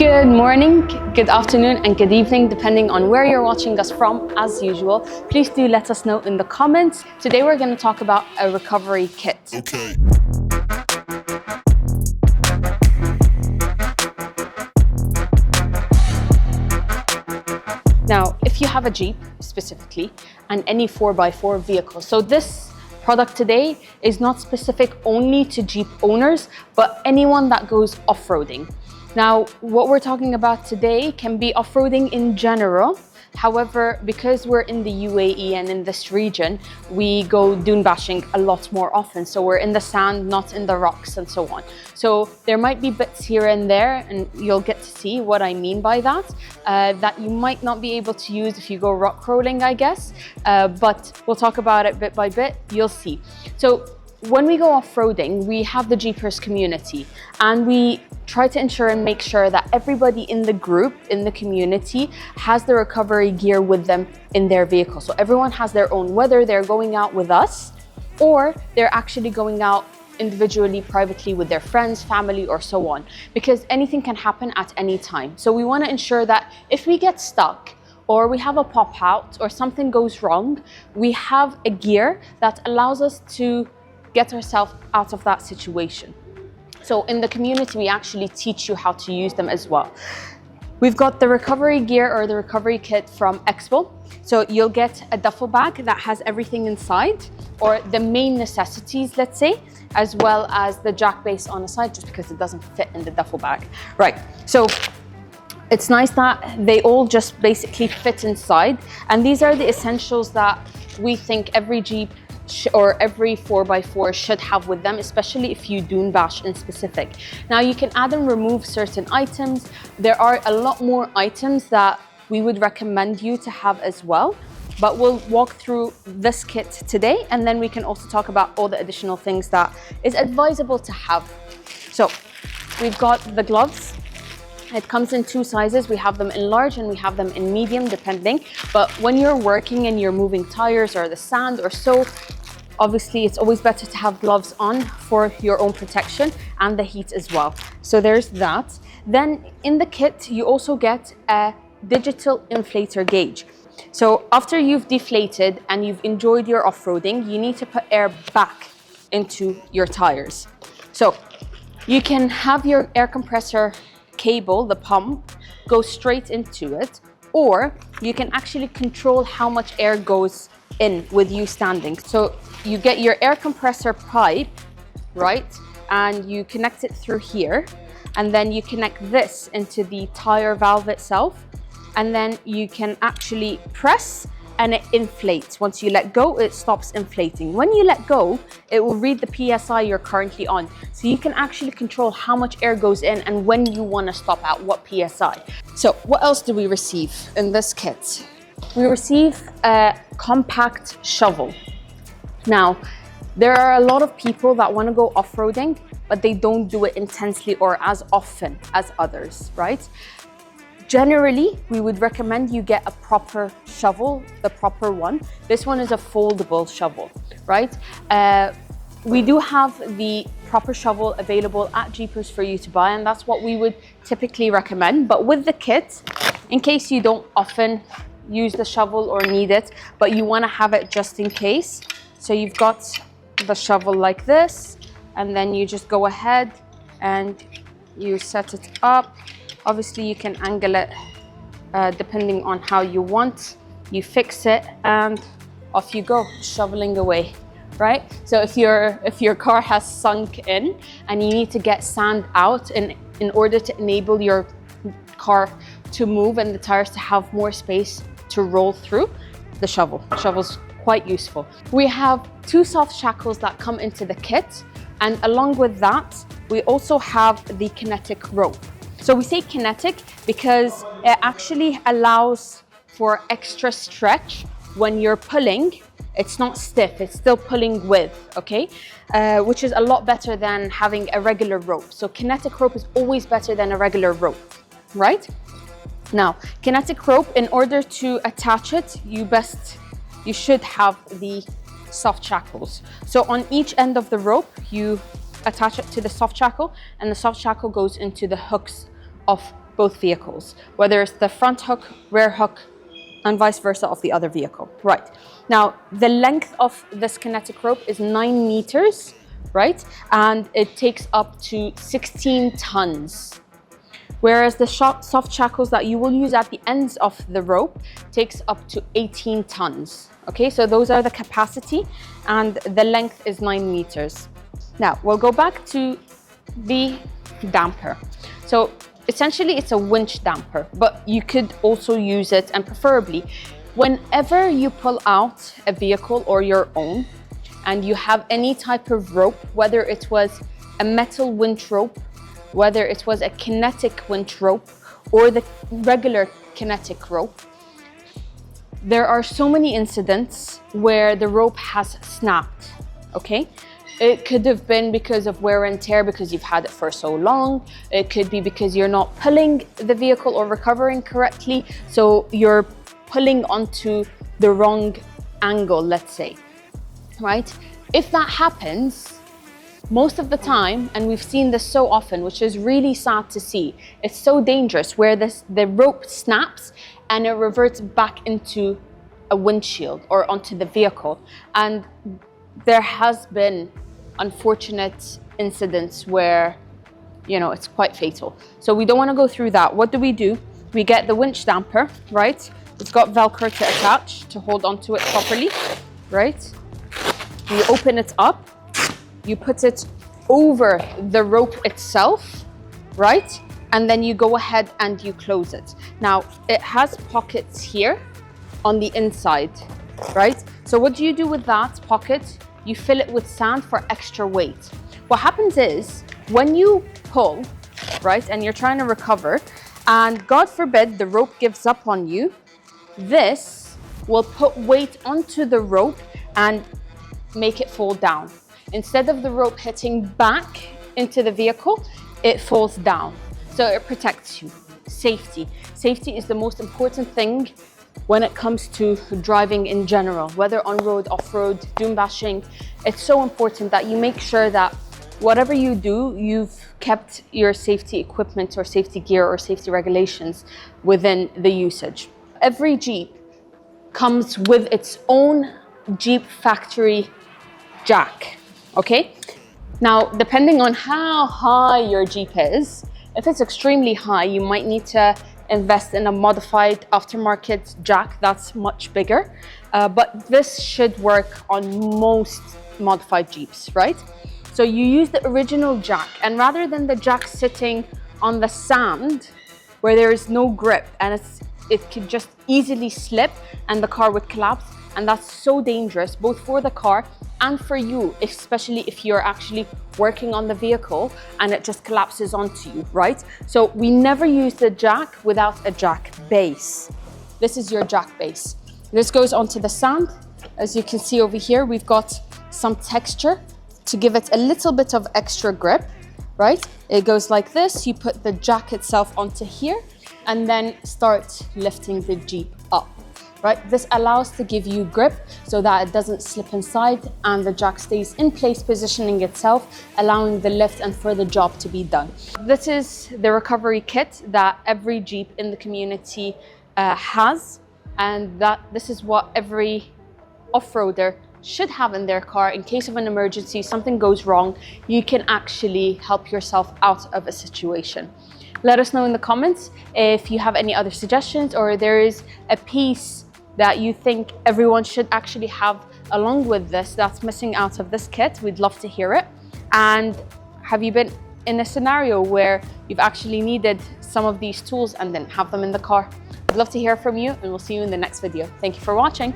Good morning, good afternoon, and good evening, depending on where you're watching us from. As usual, please do let us know in the comments. Today we're going to talk about a recovery kit. Okay. Now, if you have a Jeep specifically, and any 4x4 vehicle, so this product today is not specific only to Jeep owners, but anyone that goes off-roading. Now, what we're talking about today can be off-roading in general. However, because we're in the UAE and in this region, we go dune bashing a lot more often. So we're in the sand, not in the rocks and so on. So there might be bits here and there, and you'll get to see what I mean by that, that you might not be able to use if you go rock crawling, I guess. But we'll talk about it bit by bit, you'll see. So when we go off-roading, we have the Jeepers community, and we try to ensure and make sure that everybody in the group, in the community, has the recovery gear with them in their vehicle. So everyone has their own, whether they're going out with us or they're actually going out individually, privately with their friends, family, or so on, because anything can happen at any time. So we want to ensure that if we get stuck, or we have a pop out, or something goes wrong, we have a gear that allows us to get ourselves out of that situation. So in the community, we actually teach you how to use them as well. We've got the recovery gear or the recovery kit from XBull. So you'll get a duffel bag that has everything inside, or the main necessities, let's say, as well as the jack base on the side, just because it doesn't fit in the duffel bag. Right, so it's nice that they all just basically fit inside. And these are the essentials that we think every Jeep or every 4x4 should have with them, especially if you dune bash in specific. Now you can add and remove certain items. There are a lot more items that we would recommend you to have as well, but we'll walk through this kit today, and then we can also talk about all the additional things that is advisable to have. So we've got the gloves. It comes in two sizes. We have them in large and we have them in medium, depending. But when you're working and you're moving tires or the sand or so, obviously it's always better to have gloves on for your own protection and the heat as well. So there's that. Then in the kit, you also get a digital inflator gauge. So after you've deflated and you've enjoyed your off-roading, you need to put air back into your tires. So you can have your air compressor cable, the pump, go straight into it, or you can actually control how much air goes in with you standing. So you get your air compressor pipe, right? And you connect it through here, and then you connect this into the tire valve itself, and then you can actually press and it inflates. Once you let go, it stops inflating. When you let go, it will read the PSI you're currently on. So you can actually control how much air goes in and when you want to stop at what PSI. So what else do we receive in this kit? We receive a compact shovel. Now, there are a lot of people that want to go off-roading, but they don't do it intensely or as often as others, right? Generally, we would recommend you get a proper shovel, the proper one. This one is a foldable shovel, right? We do have the proper shovel available at Jeepers for you to buy, and that's what we would typically recommend. But with the kit, in case you don't often use the shovel or need it, but you want to have it just in case. So you've got the shovel like this, and then you just go ahead and you set it up. Obviously, you can angle it depending on how you want. You fix it and off you go, shoveling away, right? So if your car has sunk in and you need to get sand out in order to enable your car to move and the tires to have more space to roll through, the shovel's quite useful. We have two soft shackles that come into the kit, and along with that, we also have the kinetic rope. So we say kinetic because it actually allows for extra stretch when you're pulling. It's not stiff, it's still pulling with, okay? Which is a lot better than having a regular rope. So kinetic rope is always better than a regular rope, right? Now, kinetic rope, in order to attach it, you should have the soft shackles. So on each end of the rope, you attach it to the soft shackle, and the soft shackle goes into the hooks of both vehicles, whether it's the front hook, rear hook, and vice versa of the other vehicle. Right. Now, the length of this kinetic rope is 9 meters, right? And it takes up to 16 tons. Whereas the soft shackles that you will use at the ends of the rope takes up to 18 tons. Okay, so those are the capacity, and the length is 9 meters. Now, we'll go back to the damper. So essentially it's a winch damper, but you could also use it, and preferably whenever you pull out a vehicle or your own and you have any type of rope, whether it was a metal winch rope, whether it was a kinetic winch rope or the regular kinetic rope, there are so many incidents where the rope has snapped, okay? It could have been because of wear and tear because you've had it for so long. It could be because you're not pulling the vehicle or recovering correctly, so you're pulling onto the wrong angle, let's say, right? If that happens, most of the time, and we've seen this so often, which is really sad to see, it's so dangerous where the rope snaps and it reverts back into a windshield or onto the vehicle. And there has been unfortunate incidents where, you know, it's quite fatal. So we don't want to go through that. What do? We get the winch damper, right? It's got Velcro to attach to hold onto it properly, right? You open it up, you put it over the rope itself, right? And then you go ahead and you close it. Now, it has pockets here on the inside, right? So what do you do with that pocket? You fill it with sand for extra weight. What happens is when you pull, right, and you're trying to recover, and God forbid the rope gives up on you, this will put weight onto the rope and make it fall down. Instead of the rope hitting back into the vehicle, it falls down. So it protects you. Safety. Safety is the most important thing when it comes to driving in general, whether on road, off-road, dune bashing. It's so important that you make sure that whatever you do, you've kept your safety equipment or safety gear or safety regulations within the usage. Every Jeep comes with its own Jeep factory jack, okay? Now, depending on how high your Jeep is, if it's extremely high, you might need to invest in a modified aftermarket jack that's much bigger, but this should work on most modified Jeeps, right? So you use the original jack, and rather than the jack sitting on the sand where there is no grip and it could just easily slip and the car would collapse, and that's so dangerous both for the car and for you, especially if you're actually working on the vehicle and it just collapses onto you, right? So we never use the jack without a jack base. This is your jack base. This goes onto the sand. As you can see over here, we've got some texture to give it a little bit of extra grip, right? It goes like this. You put the jack itself onto here and then start lifting the Jeep up, right? This allows to give you grip so that it doesn't slip inside and the jack stays in place, positioning itself, allowing the lift and for the job to be done. This is the recovery kit that every Jeep in the community has, and this is what every off-roader should have in their car. In case of an emergency, something goes wrong, you can actually help yourself out of a situation. Let us know in the comments if you have any other suggestions, or there is a piece that you think everyone should actually have along with this that's missing out of this kit. We'd love to hear it. And have you been in a scenario where you've actually needed some of these tools and didn't have them in the car? I'd love to hear from you, and we'll see you in the next video. Thank you for watching.